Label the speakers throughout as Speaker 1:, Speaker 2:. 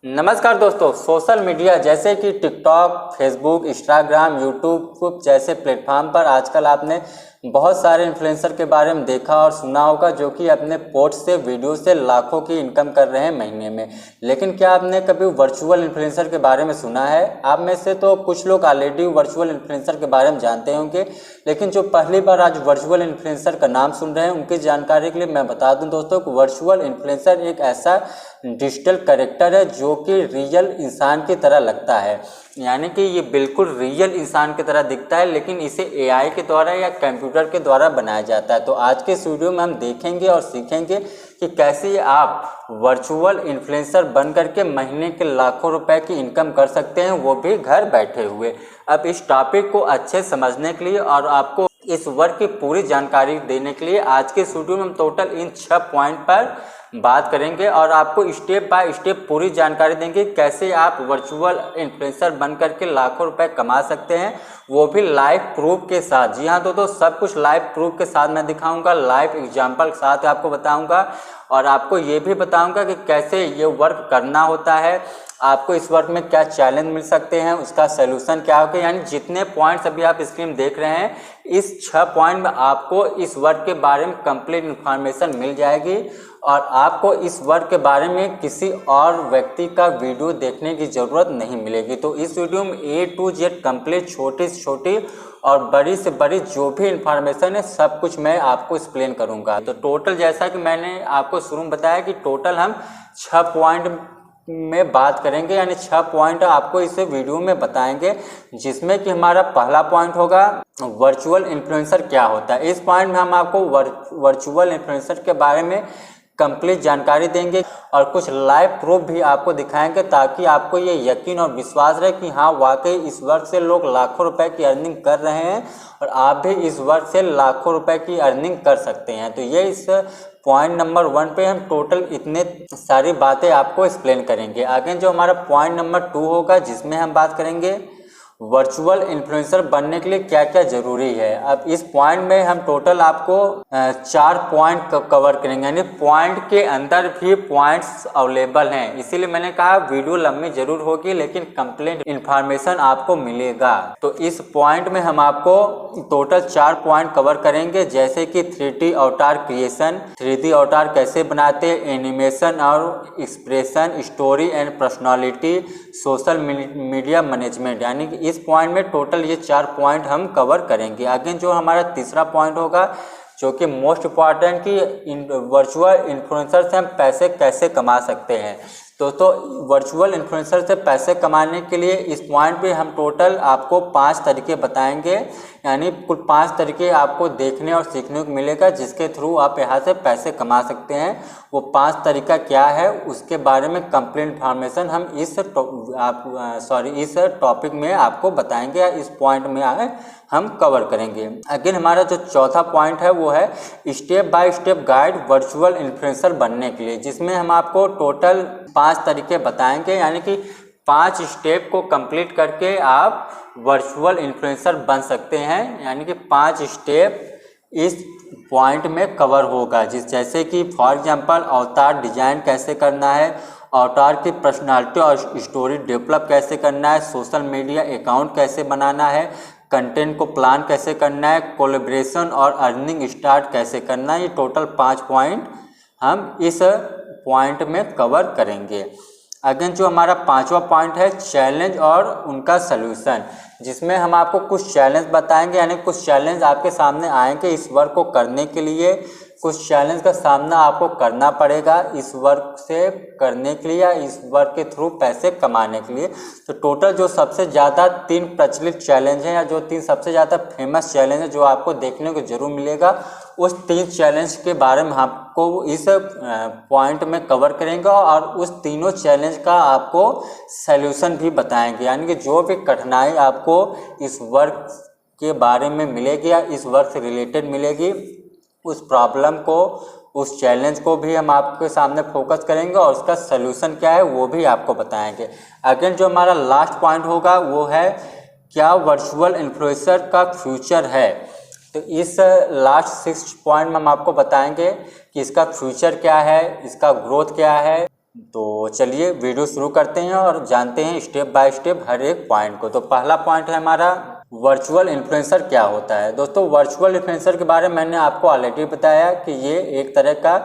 Speaker 1: नमस्कार दोस्तों, social media जैसे कि टिकटॉक, फेसबुक, इंस्टाग्राम, यूट्यूब जैसे प्लेटफॉर्म पर आजकल आपने बहुत सारे इन्फ्लुएंसर के बारे में देखा और सुना होगा जो कि अपने पोस्ट से, वीडियो से लाखों की इनकम कर रहे हैं महीने में। लेकिन क्या आपने कभी वर्चुअल इन्फ्लुएंसर के बारे में सुना है? आप में से तो कुछ लोग ऑलरेडी वर्चुअल इन्फ्लुएंसर के बारे में जानते होंगे, लेकिन जो पहली बार आज वर्चुअल इन्फ्लुएंसर का नाम सुन रहे हैं उनकी जानकारी के लिए मैं बता दूं दोस्तों कि वर्चुअल इन्फ्लुएंसर एक ऐसा डिजिटल कैरेक्टर है जो कि रियल इंसान की तरह लगता है, यानी कि ये बिल्कुल रियल इंसान की तरह दिखता है, लेकिन इसे एआई के द्वारा या कंप्यूटर के द्वारा बनाया जाता है। तो आज के इस वीडियो में हम देखेंगे और सीखेंगे कि कैसे आप वर्चुअल इन्फ्लुएंसर बन करके महीने के लाखों रुपए की इनकम कर सकते हैं, वो भी घर बैठे हुए। अब इस टॉपिक को अच्छे समझने के लिए और आपको इस वर्क की पूरी जानकारी देने के लिए आज के इस वीडियो में हम टोटल इन 6 पॉइंट पर बात करेंगे और आपको स्टेप बाय स्टेप पूरी जानकारी देंगे कैसे आप वर्चुअल इन्फ्लुएंसर बन करके लाखों रुपए कमा सकते हैं, वो भी लाइव प्रूफ के साथ। जी हाँ दोस्तों, सब कुछ लाइव प्रूफ के साथ मैं दिखाऊंगा, लाइव एग्जांपल के साथ आपको बताऊंगा और आपको ये भी बताऊंगा कि कैसे ये वर्क करना होता है, आपको इस वर्क में क्या चैलेंज मिल सकते हैं, उसका सोल्यूशन क्या होगा। यानी जितने पॉइंट्स अभी आप स्क्रीन में देख रहे हैं, इस 6 पॉइंट में आपको इस वर्क के बारे में कंप्लीट इन्फॉर्मेशन मिल जाएगी और आपको इस वर्क के बारे में किसी और व्यक्ति का वीडियो देखने की ज़रूरत नहीं मिलेगी। तो इस वीडियो में A to Z कंप्लीट छोटी से छोटी और बड़ी से बड़ी जो भी इन्फॉर्मेशन है सब कुछ मैं आपको एक्सप्लेन करूंगा। तो टोटल जैसा कि मैंने आपको शुरू में बताया कि टोटल हम 6 पॉइंट में बात करेंगे, यानी 6 पॉइंट आपको इस वीडियो में बताएंगे, जिसमें कि हमारा पहला पॉइंट होगा वर्चुअल इन्फ्लुएंसर क्या होता है। इस पॉइंट में हम आपको वर्चुअल इन्फ्लुएंसर के बारे में कंप्लीट जानकारी देंगे और कुछ लाइव प्रूफ भी आपको दिखाएंगे ताकि आपको ये यकीन और विश्वास रहे कि हाँ वाकई इस वर्क से लोग लाखों रुपए की अर्निंग कर रहे हैं और आप भी इस वर्क से लाखों रुपए की अर्निंग कर सकते हैं। तो ये इस पॉइंट नंबर 1 पे हम टोटल इतने सारी बातें आपको एक्सप्लेन करेंगे। आगे जो हमारा पॉइंट नंबर 2 होगा जिसमें हम बात करेंगे वर्चुअल इन्फ्लुएंसर बनने के लिए क्या क्या जरूरी है। अब इस पॉइंट में हम टोटल आपको 4 पॉइंट कवर करेंगे, यानी पॉइंट के अंदर भी पॉइंट्स अवेलेबल हैं, इसीलिए मैंने कहा वीडियो लंबी जरूर होगी लेकिन कंप्लीट इन्फॉर्मेशन आपको मिलेगा। तो इस पॉइंट में हम आपको टोटल 4 पॉइंट कवर करेंगे, जैसे कि 3D अवतार क्रिएशन, 3D अवतार कैसे बनाते, एनिमेशन और expression, story and personality, social media management. यानी कि इस पॉइंट में टोटल ये 4 पॉइंट हम कवर करेंगे। आगे जो हमारा तीसरा पॉइंट होगा जो कि मोस्ट इम्पॉर्टेंट कि वर्चुअल इन्फ्लुएंसर से हम पैसे कैसे कमा सकते हैं। दोस्तों वर्चुअल इन्फ्लुएंसर से पैसे कमाने के लिए इस पॉइंट पे हम टोटल आपको 5 तरीके बताएंगे, यानी कुल 5 तरीके आपको देखने और सीखने को मिलेगा जिसके थ्रू आप यहाँ से पैसे कमा सकते हैं। वो 5 तरीका क्या है उसके बारे में कंप्लीट इन्फॉर्मेशन हम इस टॉपिक में आपको बताएंगे या इस पॉइंट में हम कवर करेंगे। अगेन हमारा जो चौथा पॉइंट है वो है step by step guide virtual influencer बनने के लिए, जिसमें हम आपको टोटल 5 तरीके बताएंगे, यानी कि 5 स्टेप को कंप्लीट करके आप वर्चुअल इन्फ्लुएंसर बन सकते हैं। यानी कि 5 स्टेप इस पॉइंट में कवर होगा, जैसे कि फॉर एग्जांपल अवतार डिजाइन कैसे करना है, अवतार की पर्सनालिटी और स्टोरी डेवलप कैसे करना है, सोशल मीडिया अकाउंट कैसे बनाना है, कंटेंट को प्लान कैसे करना है, कोलैबोरेशन और अर्निंग स्टार्ट कैसे करना है। ये टोटल 5 पॉइंट हम इस पॉइंट में कवर करेंगे। अगेन जो हमारा 5वां पॉइंट है चैलेंज और उनका सलूशन, जिसमें हम आपको कुछ चैलेंज बताएंगे, यानी कुछ चैलेंज आपके सामने आएंगे इस वर्क को करने के लिए, कुछ चैलेंज का सामना आपको करना पड़ेगा इस वर्क से करने के लिए या इस वर्क के थ्रू पैसे कमाने के लिए। तो टोटल जो सबसे ज़्यादा 3 प्रचलित चैलेंज हैं या जो 3 सबसे ज़्यादा फेमस चैलेंज है जो आपको देखने को जरूर मिलेगा, उस 3 चैलेंज के बारे में आपको इस पॉइंट में कवर करेंगे और उस तीनों चैलेंज का आपको सल्यूशन भी बताएंगे, यानी कि जो भी कठिनाई आपको इस वर्क के बारे में मिलेगी या इस वर्क से रिलेटेड मिलेगी, उस प्रॉब्लम को, उस चैलेंज को भी हम आपके सामने फोकस करेंगे और उसका सलूशन क्या है वो भी आपको बताएंगे। अगेन जो हमारा लास्ट पॉइंट होगा वो है क्या वर्चुअल इन्फ्लुएंसर का फ्यूचर है। तो इस लास्ट 6 पॉइंट में हम आपको बताएंगे कि इसका फ्यूचर क्या है, इसका ग्रोथ क्या है, तो चलिए वीडियो शुरू करते हैं और जानते हैं स्टेप बाय स्टेप हर एक पॉइंट को। तो पहला पॉइंट है हमारा वर्चुअल इन्फ्लुएंसर क्या होता है। दोस्तों वर्चुअल इन्फ्लुएंसर के बारे में मैंने आपको ऑलरेडी बताया कि ये एक तरह का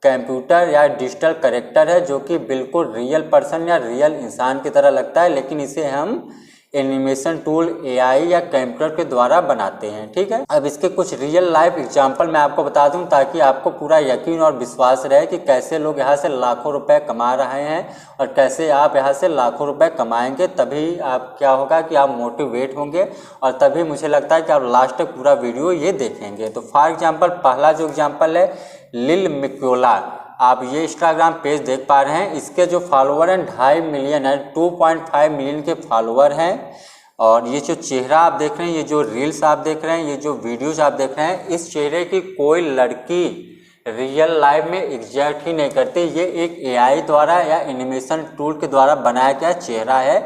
Speaker 1: कंप्यूटर या डिजिटल कैरेक्टर है जो कि बिल्कुल रियल पर्सन या रियल इंसान की तरह लगता है, लेकिन इसे हम एनिमेशन टूल एआई या कंप्यूटर के द्वारा बनाते हैं। ठीक है, अब इसके कुछ रियल लाइफ एग्जांपल मैं आपको बता दूं ताकि आपको पूरा यकीन और विश्वास रहे कि कैसे लोग यहाँ से लाखों रुपए कमा रहे हैं और कैसे आप यहाँ से लाखों रुपए कमाएंगे। तभी आप क्या होगा कि आप मोटिवेट होंगे और तभी मुझे लगता है कि आप लास्ट तक पूरा वीडियो ये देखेंगे। तो फॉर एग्जाम्पल पहला जो एग्जाम्पल है लिल मिक्योला, आप ये इंस्टाग्राम पेज देख पा रहे हैं। इसके जो फॉलोअर हैं 2.5 मिलियन है, 2.5 मिलियन के फॉलोअर हैं। और ये जो चेहरा आप देख रहे हैं, ये जो रील्स आप देख रहे हैं, ये जो वीडियोस आप देख रहे हैं, इस चेहरे की कोई लड़की रियल लाइफ में एग्जैक्ट ही नहीं करती। ये एक एआई द्वारा या एनिमेशन टूल के द्वारा बनाया गया चेहरा है।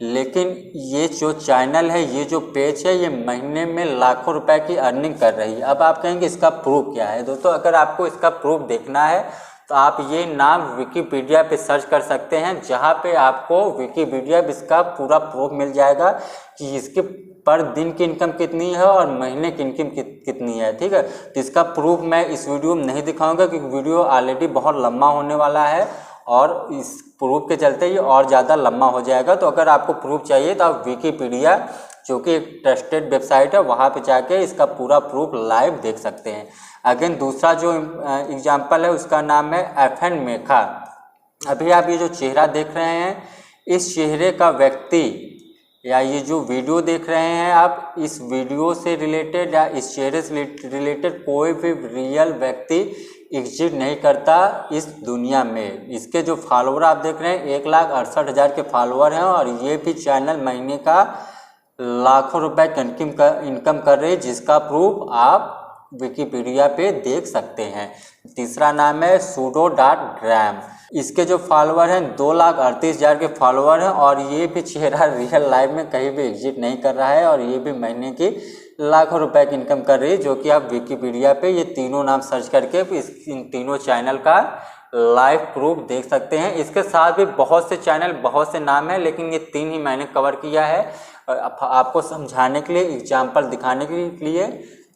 Speaker 1: लेकिन ये जो चैनल है, ये जो पेज है, ये महीने में लाखों रुपए की अर्निंग कर रही है। अब आप कहेंगे इसका प्रूफ क्या है। दोस्तों अगर आपको इसका प्रूफ देखना है तो आप ये नाम विकीपीडिया पे सर्च कर सकते हैं, जहाँ पे आपको विकीपीडिया पे इसका पूरा प्रूफ मिल जाएगा कि इसके पर दिन की इनकम कितनी है और महीने की इनकम कितनी है। ठीक है, तो इसका प्रूफ मैं इस वीडियो में नहीं दिखाऊंगा क्योंकि वीडियो ऑलरेडी बहुत लंबा होने वाला है और इस प्रूफ के चलते ये और ज़्यादा लंबा हो जाएगा। तो अगर आपको प्रूफ चाहिए तो आप विकीपीडिया जो कि एक ट्रस्टेड वेबसाइट है वहाँ पे जाके इसका पूरा प्रूफ लाइव देख सकते हैं। अगेन दूसरा जो एग्जांपल है उसका नाम है एफएन मेखा। अभी आप ये जो चेहरा देख रहे हैं, इस चेहरे का व्यक्ति या ये जो वीडियो देख रहे हैं आप, इस वीडियो से रिलेटेड या इस चेहरे से रिलेटेड कोई भी रियल व्यक्ति एग्जिस्ट नहीं करता इस दुनिया में। इसके जो फॉलोअर आप देख रहे हैं 1,68,000 के फॉलोअर हैं और ये भी चैनल महीने का लाखों रुपए इनकम कर रही है, जिसका प्रूफ आप विकीपीडिया पे देख सकते हैं। तीसरा नाम है sudo.gram। इसके जो फॉलोअर हैं 2,38,000 के फॉलोअर हैं और ये भी चेहरा रियल लाइफ में कहीं भी एग्जिट नहीं कर रहा है और ये भी महीने की लाखों रुपए की इनकम कर रही है, जो कि आप विकीपीडिया पे ये तीनों नाम सर्च करके इन तीनों चैनल का लाइव प्रूफ देख सकते हैं। इसके साथ भी बहुत से चैनल, बहुत से नाम हैं, लेकिन ये 3 ही मैंने कवर किया है आपको समझाने के लिए, एग्जाम्पल दिखाने के लिए।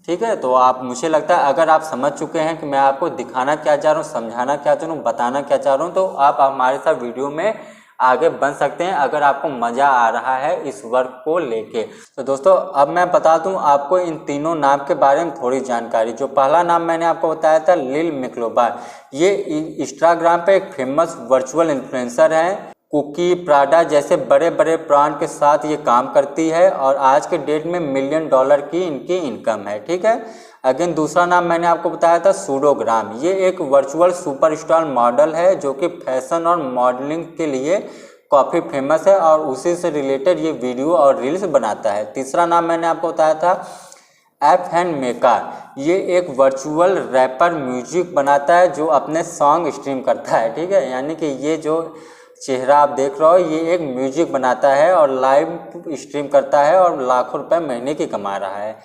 Speaker 1: ठीक है, तो आप, मुझे लगता है अगर आप समझ चुके हैं कि मैं आपको दिखाना क्या चाह रहा हूँ, समझाना क्या चाह रहा हूँ, बताना क्या चाह रहा हूँ, तो आप हमारे साथ वीडियो में आगे बन सकते हैं अगर आपको मज़ा आ रहा है इस वर्क को लेके। तो दोस्तों अब मैं बता दूं आपको इन तीनों नाम के बारे में थोड़ी जानकारी। जो पहला नाम मैंने आपको बताया था लिल मिक्योला, ये इंस्टाग्राम पे एक फेमस वर्चुअल इन्फ्लुएंसर है। कुकी, प्राडा जैसे बड़े बड़े ब्रांड के साथ ये काम करती है और आज के डेट में $1 मिलियन की इनकी इनकम है। ठीक है, अगेन दूसरा नाम मैंने आपको बताया था सूडोग्राम। ये एक वर्चुअल सुपरस्टार मॉडल है जो कि फैशन और मॉडलिंग के लिए काफ़ी फेमस है और उसी से रिलेटेड ये वीडियो और रील्स बनाता है। तीसरा नाम मैंने आपको बताया था एफएन मेखा। ये एक वर्चुअल रैपर म्यूजिक बनाता है जो अपने सॉन्ग स्ट्रीम करता है। ठीक है, यानी कि ये जो चेहरा आप देख रहे हो ये एक म्यूजिक बनाता है और लाइव स्ट्रीम करता है और लाखों रुपए महीने की कमा रहा है।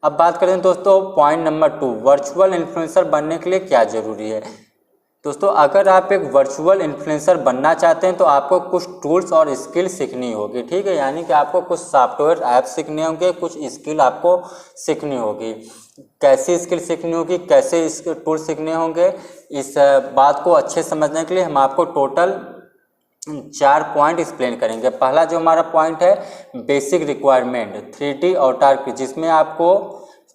Speaker 1: अब बात करें दोस्तों पॉइंट नंबर 2, वर्चुअल इन्फ्लुएंसर बनने के लिए क्या ज़रूरी है। दोस्तों अगर आप एक वर्चुअल इन्फ्लुएंसर बनना चाहते हैं तो आपको कुछ टूल्स और स्किल सीखनी होगी। ठीक है, यानी कि आपको कुछ सॉफ्टवेयर ऐप सीखने होंगे, कुछ स्किल आपको सीखनी होगी। कैसी स्किल सीखनी होगी, कैसे इसके टूल सीखने होंगे, इस बात को अच्छे समझने के लिए हम आपको टोटल 4 पॉइंट एक्सप्लेन करेंगे। पहला जो हमारा पॉइंट है बेसिक रिक्वायरमेंट 3D अवतार, जिसमें आपको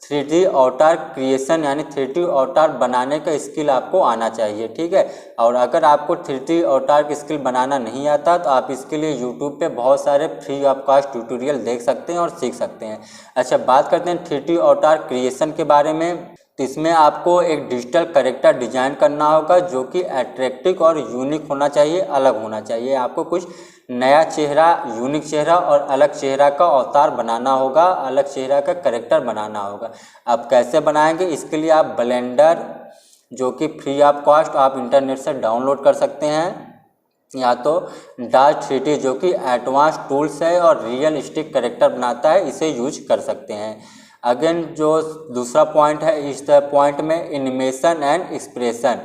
Speaker 1: 3D अवतार क्रिएशन यानी 3D अवतार बनाने का स्किल आपको आना चाहिए। ठीक है, और अगर आपको 3D अवतार की स्किल बनाना नहीं आता तो आप इसके लिए YouTube पे बहुत सारे फ्री ऑफ कॉस्ट ट्यूटोरियल देख सकते हैं और सीख सकते हैं। अच्छा, बात करते हैं 3D अवतार क्रिएशन के बारे में। तो इसमें आपको एक डिजिटल कैरेक्टर डिजाइन करना होगा जो कि अट्रैक्टिव और यूनिक होना चाहिए, अलग होना चाहिए। आपको कुछ नया चेहरा, यूनिक चेहरा और अलग चेहरा का अवतार बनाना होगा, अलग चेहरा का कैरेक्टर बनाना होगा। आप कैसे बनाएंगे, इसके लिए आप ब्लेंडर जो कि फ्री ऑफ कॉस्ट आप इंटरनेट से डाउनलोड कर सकते हैं, या तो डार्क 3D जो कि एडवांस टूल्स है और रियलिस्टिक कैरेक्टर बनाता है, इसे यूज कर सकते हैं। अगेन जो दूसरा पॉइंट है, इस पॉइंट में एनिमेशन एंड एक्सप्रेशन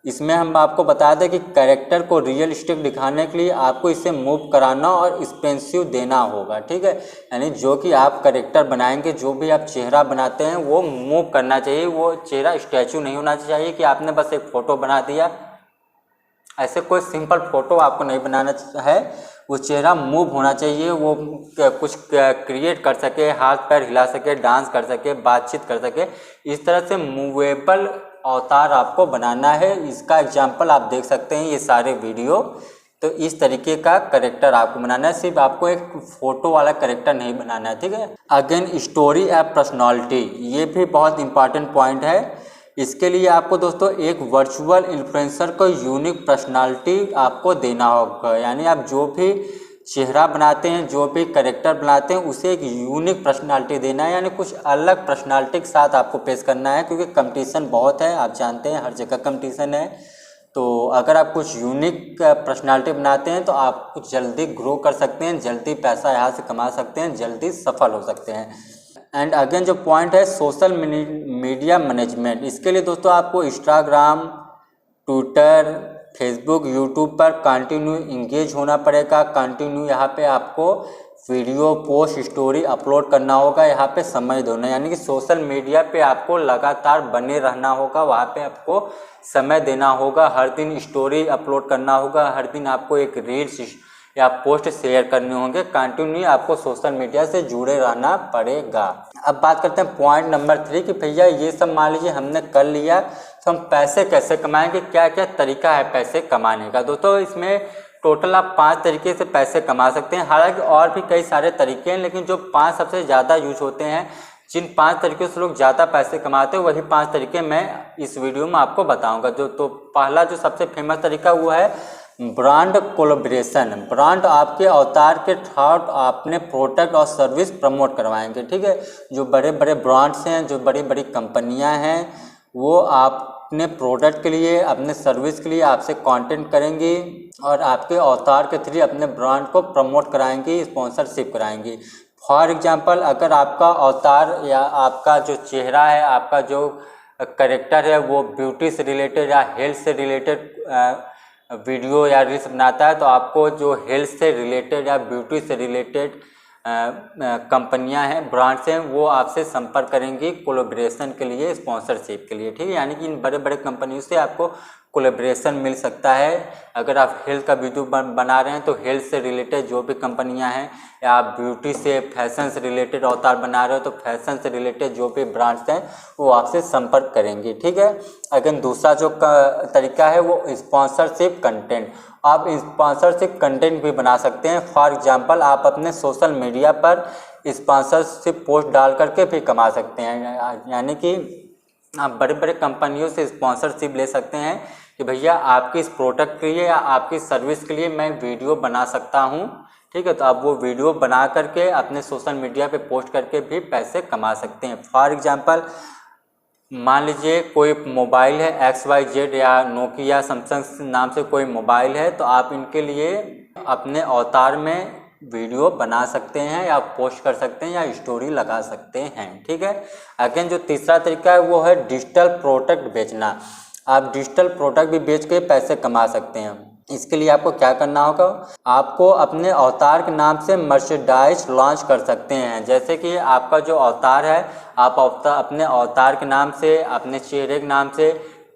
Speaker 1: इसमें हम आपको बता दें कि कैरेक्टर को रियलिस्टिक दिखाने के लिए आपको इसे मूव कराना और एक्सपेंसिव देना होगा, ठीक है। यानी जो कि आप कैरेक्टर बनाएंगे, जो भी आप चेहरा बनाते हैं वो मूव करना चाहिए, वो चेहरा स्टैचू नहीं होना चाहिए कि आपने बस एक फ़ोटो बना दिया। ऐसे कोई सिंपल फ़ोटो आपको नहीं बनाना है, वो चेहरा मूव होना चाहिए, वो कुछ क्रिएट कर सके, हाथ पैर हिला सके, डांस कर सके, बातचीत कर सके। इस तरह से मूवेबल अवतार आपको बनाना है। इसका एग्जाम्पल आप देख सकते हैं ये सारे वीडियो। तो इस तरीके का कैरेक्टर आपको बनाना है, सिर्फ आपको एक फ़ोटो वाला कैरेक्टर नहीं बनाना है, ठीक है। अगेन स्टोरी एंड पर्सनालिटी, ये भी बहुत इंपॉर्टेंट पॉइंट है। इसके लिए आपको दोस्तों एक वर्चुअल इन्फ्लुएंसर को यूनिक पर्सनालिटी आपको देना होगा। यानी आप जो भी चेहरा बनाते हैं, जो भी कैरेक्टर बनाते हैं, उसे एक यूनिक पर्सनालिटी देना है, यानी कुछ अलग पर्सनालिटी के साथ आपको पेश करना है, क्योंकि कंपटीशन बहुत है, आप जानते हैं हर जगह कंपटीशन है। तो अगर आप कुछ यूनिक पर्सनालिटी बनाते हैं तो आप कुछ जल्दी ग्रो कर सकते हैं, जल्दी पैसा यहाँ से कमा सकते हैं, जल्दी सफल हो सकते हैं। एंड अगेन जो पॉइंट है सोशल मीडिया मैनेजमेंट, इसके लिए दोस्तों आपको इंस्टाग्राम, ट्विटर, फेसबुक, यूट्यूब पर कंटिन्यू इंगेज होना पड़ेगा। कंटिन्यू यहाँ पे आपको वीडियो, पोस्ट, स्टोरी अपलोड करना होगा, यहाँ पे समय देना, यानी कि सोशल मीडिया पे आपको लगातार बने रहना होगा, वहाँ पे आपको समय देना होगा, हर दिन स्टोरी अपलोड करना होगा, हर दिन आपको एक रील्स या पोस्ट शेयर करने होंगे। कंटिन्यू आपको सोशल मीडिया से जुड़े रहना पड़ेगा। अब बात करते हैं पॉइंट नंबर 3 कि भैया ये सब मान लीजिए हमने कर लिया, तो हम पैसे कैसे कमाएंगे, क्या क्या तरीका है पैसे कमाने का। दोस्तों इसमें टोटल आप 5 तरीके से पैसे कमा सकते हैं। हालांकि और भी कई सारे तरीके हैं, लेकिन जो 5 सबसे ज़्यादा यूज होते हैं, जिन 5 तरीक़ों से लोग ज़्यादा पैसे कमाते हैं, वही 5 तरीके मैं इस वीडियो में आपको बताऊंगा। तो पहला जो सबसे फेमस तरीका वो है ब्रांड कोलैबोरेशन। ब्रांड आपके अवतार के थॉट अपने प्रोडक्ट और सर्विस प्रमोट करवाएंगे, ठीक है। जो बड़े बड़े ब्रांड्स हैं, जो बड़ी बड़ी कंपनियां हैं, वो अपने प्रोडक्ट के लिए, अपने सर्विस के लिए आपसे कांटेक्ट करेंगी और आपके अवतार के थ्रू अपने ब्रांड को प्रमोट कराएंगी, स्पॉन्सरशिप कराएंगी। फॉर एग्जांपल अगर आपका अवतार या आपका जो चेहरा है, आपका जो कैरेक्टर है वो ब्यूटी से रिलेटेड या हेल्थ से रिलेटेड वीडियो या रील्स बनाता है, तो आपको जो हेल्थ से रिलेटेड या ब्यूटी से रिलेटेड कंपनियां हैं, ब्रांड्स हैं, वो आपसे संपर्क करेंगी कोलैबोरेशन के लिए, स्पॉन्सरशिप के लिए, ठीक है। यानी कि इन बड़े बड़े कंपनियों से आपको कोलैबोरेशन मिल सकता है। अगर आप हेल्थ का वीडियो बना रहे हैं तो हेल्थ से रिलेटेड जो भी कंपनियां हैं, या आप ब्यूटी से, फैशन से रिलेटेड अवतार बना रहे हो तो फैशन से रिलेटेड जो भी ब्रांड्स हैं वो आपसे संपर्क करेंगे, ठीक है। अगर दूसरा जो तरीका है वो स्पॉन्सरशिप कंटेंट। आप स्पॉन्सरशिप कंटेंट भी बना सकते हैं। फॉर एग्जांपल आप अपने सोशल मीडिया पर स्पॉन्सरशिप पोस्ट डाल करके भी कमा सकते हैं। यानी कि आप बड़े बड़े कंपनियों से स्पॉन्सरशिप ले सकते हैं कि भैया आपकी इस प्रोडक्ट के लिए या आपकी सर्विस के लिए मैं वीडियो बना सकता हूं, ठीक है। तो आप वो वीडियो बना करके अपने सोशल मीडिया पे पोस्ट करके भी पैसे कमा सकते हैं। फॉर एग्जांपल मान लीजिए कोई मोबाइल है XYZ या नोकिया, सैमसंग नाम से कोई मोबाइल है, तो आप इनके लिए अपने अवतार में वीडियो बना सकते हैं या पोस्ट कर सकते हैं या स्टोरी लगा सकते हैं, ठीक है। अगेन जो तीसरा तरीका है वो है डिजिटल प्रोडक्ट बेचना। आप डिजिटल प्रोडक्ट भी बेच के पैसे कमा सकते हैं। इसके लिए आपको क्या करना होगा, आपको अपने अवतार के नाम से मर्चेंडाइज लॉन्च कर सकते हैं। जैसे कि आपका जो अवतार है, आप अपने अवतार के नाम से, अपने चेहरे के नाम से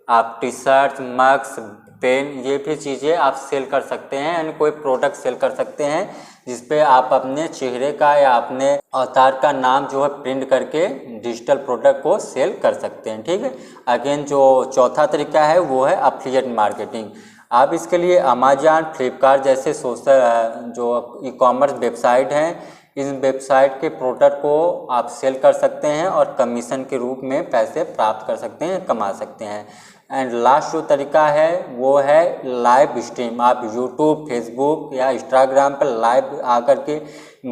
Speaker 1: आप टी शर्ट, मग्स, पेन, ये भी चीज़ें आप सेल कर सकते हैं। यानी कोई प्रोडक्ट सेल कर सकते हैं जिसपे आप अपने चेहरे का या अपने अवतार का नाम जो है प्रिंट करके डिजिटल प्रोडक्ट को सेल कर सकते हैं, ठीक है। अगेन जो चौथा तरीका है वो है एफिलिएट मार्केटिंग। आप इसके लिए अमेजॉन, फ्लिपकार्ट जैसे सोशल जो ई-कॉमर्स वेबसाइट हैं, इस वेबसाइट के प्रोडक्ट को आप सेल कर सकते हैं और कमीशन के रूप में पैसे प्राप्त कर सकते हैं, कमा सकते हैं। एंड लास्ट जो तरीका है वो है लाइव स्ट्रीम। आप यूट्यूब, फेसबुक या इंस्टाग्राम पर लाइव आकर के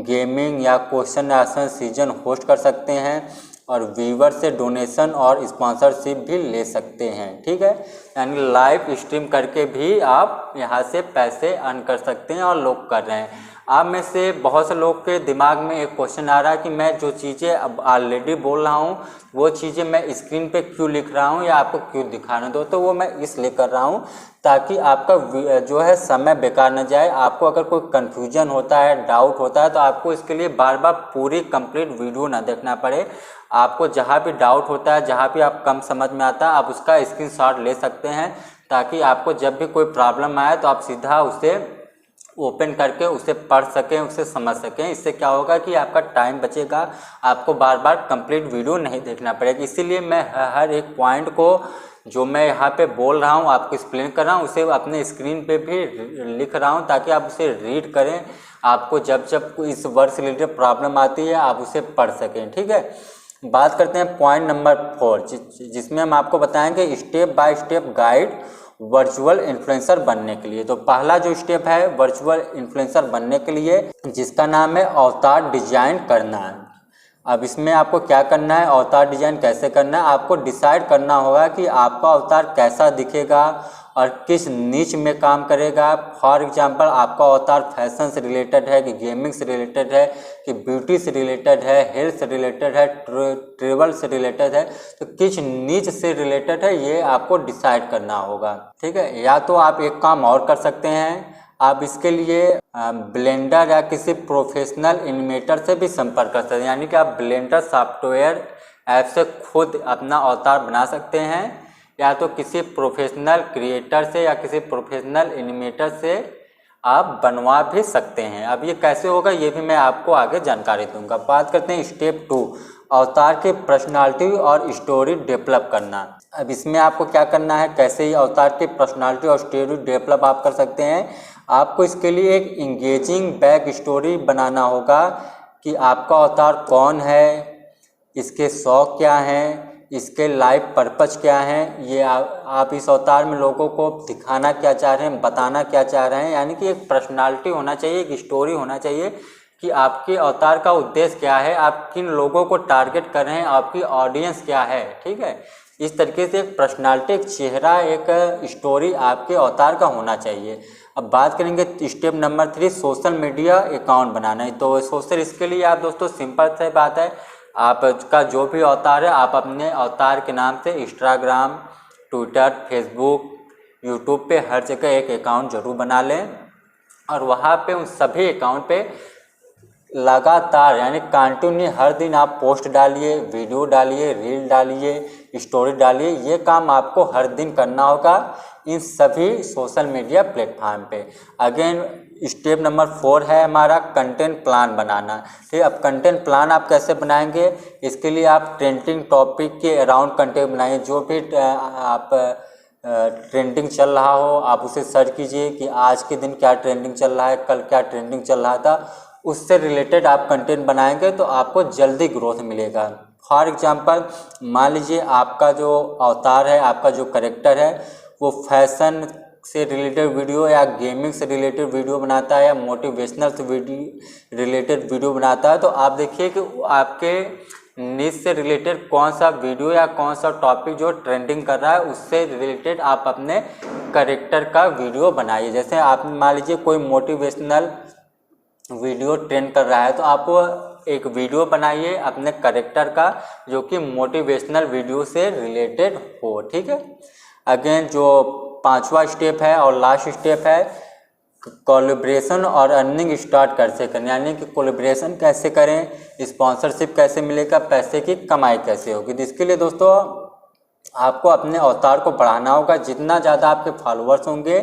Speaker 1: गेमिंग या क्वेश्चन आंसर सीजन होस्ट कर सकते हैं और व्यूवर से डोनेशन और स्पॉन्सरशिप भी ले सकते हैं, ठीक है। यानी लाइव स्ट्रीम करके भी आप यहाँ से पैसे अर्न कर सकते हैं और लोग कर रहे हैं। आप में से बहुत से लोग के दिमाग में एक क्वेश्चन आ रहा है कि मैं जो चीज़ें अब ऑलरेडी बोल रहा हूँ वो चीज़ें मैं स्क्रीन पे क्यों लिख रहा हूँ या आपको क्यों दिखा रहा हूँ। दोस्तों वो मैं इसलिए कर रहा हूँ ताकि आपका जो है समय बेकार न जाए। आपको अगर कोई कन्फ्यूजन होता है, डाउट होता है, तो आपको इसके लिए बार बार पूरी कंप्लीट वीडियो ना देखना पड़े। आपको जहाँ भी डाउट होता है, जहाँ भी आप कम समझ में आता है, आप उसका स्क्रीनशॉट ले सकते हैं ताकि आपको जब भी कोई प्रॉब्लम आए तो आप सीधा उसे ओपन करके उसे पढ़ सकें, उसे समझ सकें। इससे क्या होगा कि आपका टाइम बचेगा, आपको बार बार कंप्लीट वीडियो नहीं देखना पड़ेगा। इसीलिए मैं हर एक पॉइंट को जो मैं यहाँ पे बोल रहा हूँ, आपको एक्सप्लेन कर रहा हूँ, उसे अपने स्क्रीन पे भी लिख रहा हूँ ताकि आप उसे रीड करें। आपको जब जब इस वर्ड से रिलेटेड प्रॉब्लम आती है आप उसे पढ़ सकें। ठीक है, बात करते हैं पॉइंट नंबर 4 जिसमें हम आपको बताएंगे step by step guide virtual influencer बनने के लिए। तो पहला जो स्टेप है वर्चुअल इन्फ्लुएंसर बनने के लिए, जिसका नाम है अवतार डिजाइन करना है। अब इसमें आपको क्या करना है, अवतार डिजाइन कैसे करना है, आपको डिसाइड करना होगा कि आपका अवतार कैसा दिखेगा और किस नीच में काम करेगा। फॉर एग्जांपल आपका अवतार फैशन से रिलेटेड है कि गेमिंग से रिलेटेड है कि ब्यूटी से रिलेटेड है, हेल्थ से रिलेटेड है, ट्रेवल से रिलेटेड है, तो किस नीच से रिलेटेड है ये आपको डिसाइड करना होगा। ठीक है, या तो आप एक काम और कर सकते हैं, आप इसके लिए ब्लेंडर या किसी प्रोफेशनल एनिमेटर से भी संपर्क कर सकते हैं। यानी कि आप ब्लेंडर सॉफ्टवेयर ऐप से खुद अपना अवतार बना सकते हैं या तो किसी प्रोफेशनल क्रिएटर से या किसी प्रोफेशनल एनिमेटर से आप बनवा भी सकते हैं। अब ये कैसे होगा ये भी मैं आपको आगे जानकारी दूंगा। बात करते हैं स्टेप 2, अवतार की पर्सनालिटी और स्टोरी डेवलप करना। अब इसमें आपको क्या करना है, कैसे ही अवतार की पर्सनालिटी और स्टोरी डेवलप आप कर सकते हैं। आपको इसके लिए एक इंगेजिंग बैक स्टोरी बनाना होगा कि आपका अवतार कौन है, इसके शौक क्या हैं, इसके लाइफ पर्पज क्या हैं, ये आप इस अवतार में लोगों को दिखाना क्या चाह रहे हैं, बताना क्या चाह रहे हैं। यानी कि एक पर्सनालिटी होना चाहिए, एक स्टोरी होना चाहिए कि आपके अवतार का उद्देश्य क्या है, आप किन लोगों को टारगेट कर रहे हैं, आपकी ऑडियंस क्या है। ठीक है, इस तरीके से एक पर्सनालिटी, एक चेहरा, एक स्टोरी आपके अवतार का होना चाहिए। अब बात करेंगे step number 3, social media account बनाना है। तो सोशल, इसके लिए आप दोस्तों सिंपल सी बात है, आपका जो भी अवतार है आप अपने अवतार के नाम से इंस्टाग्राम, ट्विटर, फेसबुक, यूट्यूब पे हर जगह एक अकाउंट जरूर बना लें और वहाँ पे उन सभी अकाउंट पे लगातार यानी कंटिन्यू हर दिन आप पोस्ट डालिए, वीडियो डालिए, रील डालिए, स्टोरी डालिए। ये काम आपको हर दिन करना होगा इन सभी सोशल मीडिया प्लेटफॉर्म पे। अगेन स्टेप नंबर 4 है हमारा कंटेंट प्लान बनाना। ठीक, अब कंटेंट प्लान आप कैसे बनाएंगे, इसके लिए आप ट्रेंडिंग टॉपिक के अराउंड कंटेंट बनाइए। जो भी आप ट्रेंडिंग चल रहा हो आप उसे सर्च कीजिए कि आज के दिन क्या ट्रेंडिंग चल रहा है, कल क्या ट्रेंडिंग चल रहा था, उससे रिलेटेड आप कंटेंट बनाएंगे तो आपको जल्दी ग्रोथ मिलेगा। फॉर एग्जांपल मान लीजिए आपका जो अवतार है, आपका जो कैरेक्टर है वो फैशन से रिलेटेड वीडियो या गेमिंग से रिलेटेड वीडियो बनाता है या मोटिवेशनल से रिलेटेड वीडियो बनाता है, तो आप देखिए कि आपके नीच से रिलेटेड कौन सा वीडियो या कौन सा टॉपिक जो ट्रेंडिंग कर रहा है उससे रिलेटेड आप अपने कैरेक्टर का वीडियो बनाइए। जैसे आप मान लीजिए कोई मोटिवेशनल वीडियो ट्रेंड कर रहा है तो आप एक वीडियो बनाइए अपने कैरेक्टर का जो कि मोटिवेशनल वीडियो से रिलेटेड हो। ठीक है, अगेन जो 5वां स्टेप है और लास्ट स्टेप है कोलैबोरेशन और अर्निंग स्टार्ट कैसे करें। यानी कि कोलैबोरेशन कैसे करें, स्पॉन्सरशिप कैसे मिलेगा, पैसे की कमाई कैसे होगी। तो इसके लिए दोस्तों आपको अपने अवतार को बढ़ाना होगा। जितना ज़्यादा आपके फॉलोअर्स होंगे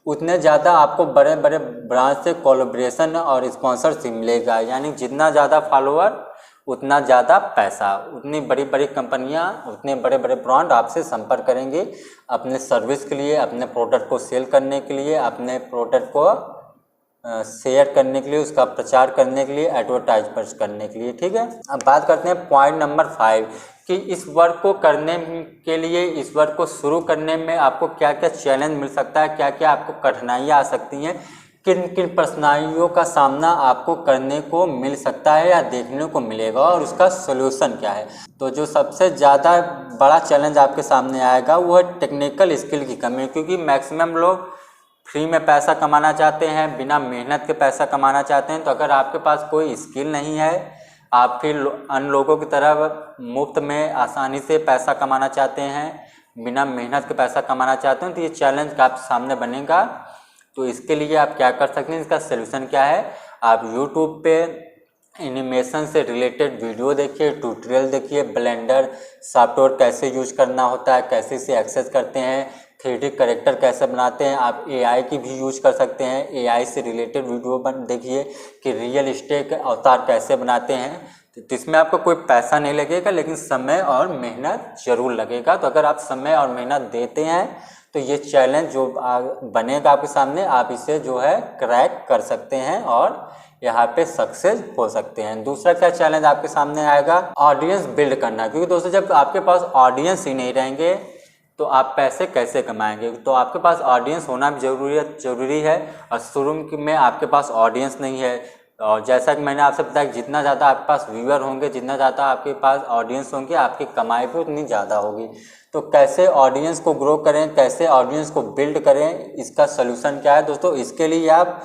Speaker 1: उतने ज़्यादा आपको बड़े बड़े ब्रांड से कोलैबोरेशन और स्पॉन्सरशिप मिलेगा। यानी जितना ज़्यादा फॉलोअर उतना ज़्यादा पैसा, उतनी बड़ी बड़ी कंपनियां, उतने बड़े बड़े ब्रांड आपसे संपर्क करेंगे अपने सर्विस के लिए, अपने प्रोडक्ट को सेल करने के लिए, अपने प्रोडक्ट को शेयर करने के लिए, उसका प्रचार करने के लिए, एडवर्टाइजमेंट करने के लिए। ठीक है, अब बात करते हैं पॉइंट नंबर 5 कि इस वर्क को करने के लिए, इस वर्क को शुरू करने में आपको क्या क्या चैलेंज मिल सकता है, क्या क्या आपको कठिनाइयाँ आ सकती हैं, किन किन कठिनाइयों का सामना आपको करने को मिल सकता है या देखने को मिलेगा और उसका सलूशन क्या है। तो जो सबसे ज़्यादा बड़ा चैलेंज आपके सामने आएगा वो है टेक्निकल स्किल की कमी, क्योंकि मैक्सिमम लोग फ्री में पैसा कमाना चाहते हैं, बिना मेहनत के पैसा कमाना चाहते हैं, तो अगर आपके पास कोई स्किल नहीं है, आप फिर अन्य लोगों की तरह मुफ्त में आसानी से पैसा कमाना चाहते हैं, बिना मेहनत के पैसा कमाना चाहते हैं, तो ये चैलेंज आपके सामने बनेगा। तो इसके लिए आप क्या कर सकते हैं, इसका सलूशन क्या है, आप यूट्यूब पे एनिमेशन से रिलेटेड वीडियो देखिए, ट्यूटोरियल देखिए, ब्लेंडर सॉफ्टवेयर कैसे यूज करना होता है, कैसे इसे एक्सेस करते हैं, 3D कैरेक्टर कैसे बनाते हैं। आप AI की भी यूज कर सकते हैं, AI से रिलेटेड वीडियो देखिए कि रियल एस्टेट अवतार कैसे बनाते हैं। तो इसमें आपको कोई पैसा नहीं लगेगा, लेकिन समय और मेहनत जरूर लगेगा। तो अगर आप समय और मेहनत देते हैं तो ये चैलेंज जो बनेगा आपके सामने, आप इसे जो है क्रैक कर सकते हैं और यहाँ पे सक्सेस हो सकते हैं। दूसरा क्या चैलेंज आपके सामने आएगा, ऑडियंस बिल्ड करना। क्योंकि दोस्तों जब आपके पास ऑडियंस ही नहीं रहेंगे तो आप पैसे कैसे कमाएंगे। तो आपके पास ऑडियंस होना भी जरूरी है और शुरू में आपके पास ऑडियंस नहीं है। और जैसा कि मैंने आपसे बताया, जितना ज़्यादा आपके पास व्यूअर होंगे, जितना ज़्यादा आपके पास ऑडियंस होंगे, आपकी कमाई भी उतनी ज़्यादा होगी। तो कैसे ऑडियंस को ग्रो करें, कैसे ऑडियंस को बिल्ड करें, इसका सलूशन क्या है दोस्तों। इसके लिए आप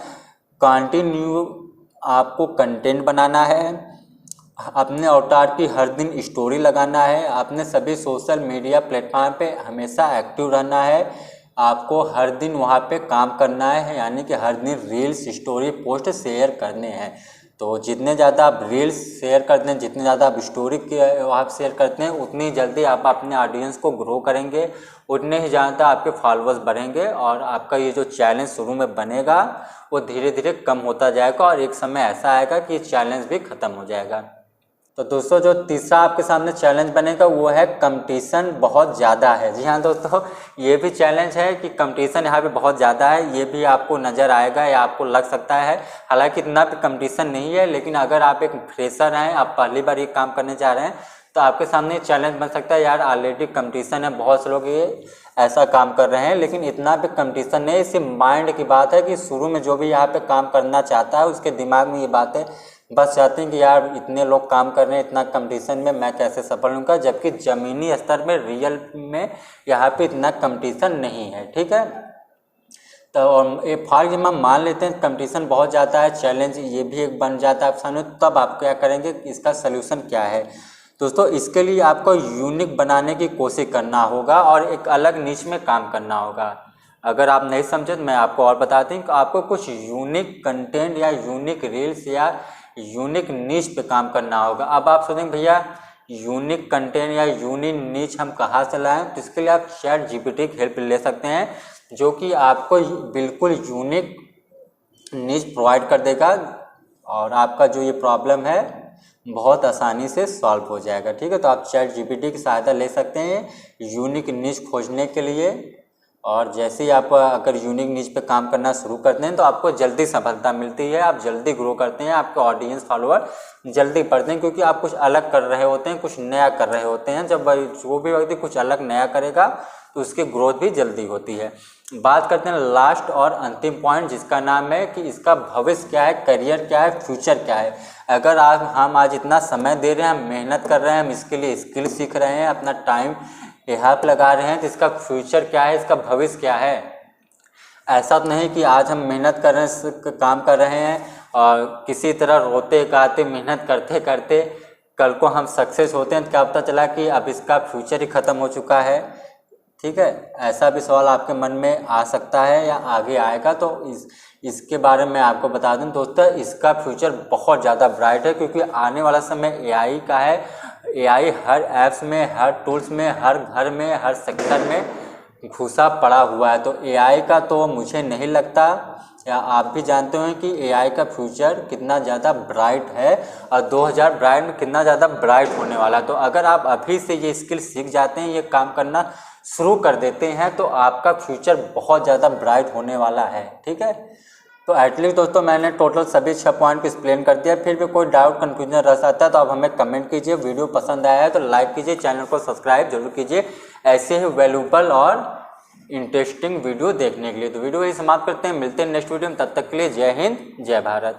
Speaker 1: कंटिन्यू आपको कंटेंट बनाना है, अपने अवतार की हर दिन स्टोरी लगाना है, अपने सभी सोशल मीडिया प्लेटफॉर्म पे हमेशा एक्टिव रहना है, आपको हर दिन वहाँ पे काम करना है, यानी कि हर दिन रील्स स्टोरी पोस्ट शेयर करने हैं। तो जितने ज़्यादा आप रील्स शेयर करते हैं, जितने ज़्यादा आप स्टोरी आप शेयर करते हैं, उतनी जल्दी आप अपने ऑडियंस को ग्रो करेंगे, उतने ही ज़्यादा आपके फॉलोअर्स बढ़ेंगे और आपका ये जो चैलेंज शुरू में बनेगा वो धीरे धीरे कम होता जाएगा और एक समय ऐसा आएगा कि चैलेंज भी ख़त्म हो जाएगा। तो दोस्तों जो तीसरा आपके सामने चैलेंज बनेगा वो है कंपटीशन बहुत ज़्यादा है। जी हाँ दोस्तों, ये भी चैलेंज है कि कंपटीशन यहाँ पे बहुत ज़्यादा है। ये भी आपको नज़र आएगा या आपको लग सकता है, हालांकि इतना भी कंपटीशन नहीं है, लेकिन अगर आप एक फ्रेशर हैं, आप पहली बार ये काम करने जा रहे हैं, तो आपके सामने चैलेंज बन सकता है, यार ऑलरेडी कंपटीशन है, बहुत से लोग ये ऐसा काम कर रहे हैं, लेकिन इतना भी कंपटीशन नहीं। सिर्फ माइंड की बात है कि शुरू में जो भी यहाँ पे काम करना चाहता है उसके दिमाग में ये बातें बस चाहते हैं कि यार इतने लोग काम कर रहे हैं, इतना कंपटीशन में मैं कैसे सफल होऊंगा, जबकि ज़मीनी स्तर में रियल में यहाँ पे इतना कंपटीशन नहीं है। ठीक है, तो ये फॉर एग्जाम्पल मान लेते हैं कंपटीशन बहुत ज़्यादा है, चैलेंज ये भी एक बन जाता है सामने, तब आप क्या करेंगे, इसका सलूशन क्या है दोस्तों। इसके लिए आपको यूनिक बनाने की कोशिश करना होगा और एक अलग नीच में काम करना होगा। अगर आप नहीं समझे तो मैं आपको और बताती हूँ कि आपको कुछ यूनिक कंटेंट या यूनिक रील्स या यूनिक नीच पे काम करना होगा। अब आप सोचेंगे भैया यूनिक कंटेंट या यूनिक नीच हम कहाँ से लाएं, तो इसके लिए आप ChatGPT की हेल्प ले सकते हैं, जो कि आपको बिल्कुल यूनिक नीच प्रोवाइड कर देगा और आपका जो ये प्रॉब्लम है बहुत आसानी से सॉल्व हो जाएगा। ठीक है, तो आप ChatGPT की सहायता ले सकते हैं यूनिक नीच खोजने के लिए। और जैसे ही आप अगर यूनिक नीच पे काम करना शुरू करते हैं तो आपको जल्दी सफलता मिलती है, आप जल्दी ग्रो करते हैं, आपके ऑडियंस फॉलोअर जल्दी बढ़ते हैं, क्योंकि आप कुछ अलग कर रहे होते हैं, कुछ नया कर रहे होते हैं। जब जो भी व्यक्ति कुछ अलग नया करेगा तो उसकी ग्रोथ भी जल्दी होती है। बात करते हैं लास्ट और अंतिम पॉइंट, जिसका नाम है कि इसका भविष्य क्या है, करियर क्या है, फ्यूचर क्या है। अगर हम आज इतना समय दे रहे हैं, हम मेहनत कर रहे हैं, हम इसके लिए स्किल सीख रहे हैं, अपना टाइम यहाँ पे लगा रहे हैं, तो इसका फ्यूचर क्या है, इसका भविष्य क्या है। ऐसा तो नहीं कि आज हम मेहनत कर रहे हैं, काम कर रहे हैं और किसी तरह रोते गाते मेहनत करते करते कल को हम सक्सेस होते हैं, तो क्या पता चला कि अब इसका फ्यूचर ही ख़त्म हो चुका है। ठीक है, ऐसा भी सवाल आपके मन में आ सकता है या आगे आएगा। तो इसके बारे में आपको बता दूं दोस्तों, इसका फ्यूचर बहुत ज़्यादा ब्राइट है, क्योंकि आने वाला समय AI का है। AI हर ऐप्स में, हर टूल्स में, हर घर में, हर सेक्टर में घुसा पड़ा हुआ है। तो AI का तो मुझे नहीं लगता, या आप भी जानते हो कि AI का फ्यूचर कितना ज़्यादा ब्राइट है और 2022 में कितना ज़्यादा ब्राइट होने वाला। तो अगर आप अभी से ये स्किल सीख जाते हैं, ये काम करना शुरू कर देते हैं, तो आपका फ्यूचर बहुत ज़्यादा ब्राइट होने वाला है। ठीक है, तो एटलीस्ट दोस्तों मैंने टोटल सभी 6 पॉइंट को एक्सप्लेन कर दिया। फिर भी कोई डाउट कन्फ्यूजन रह सकता है तो आप हमें कमेंट कीजिए। वीडियो पसंद आया है तो लाइक कीजिए, चैनल को सब्सक्राइब जरूर कीजिए ऐसे ही वैल्यूएबल और इंटरेस्टिंग वीडियो देखने के लिए। तो वीडियो ही समाप्त करते हैं, मिलते हैं नेक्स्ट वीडियो में, तब तक के लिए जय हिंद जय भारत।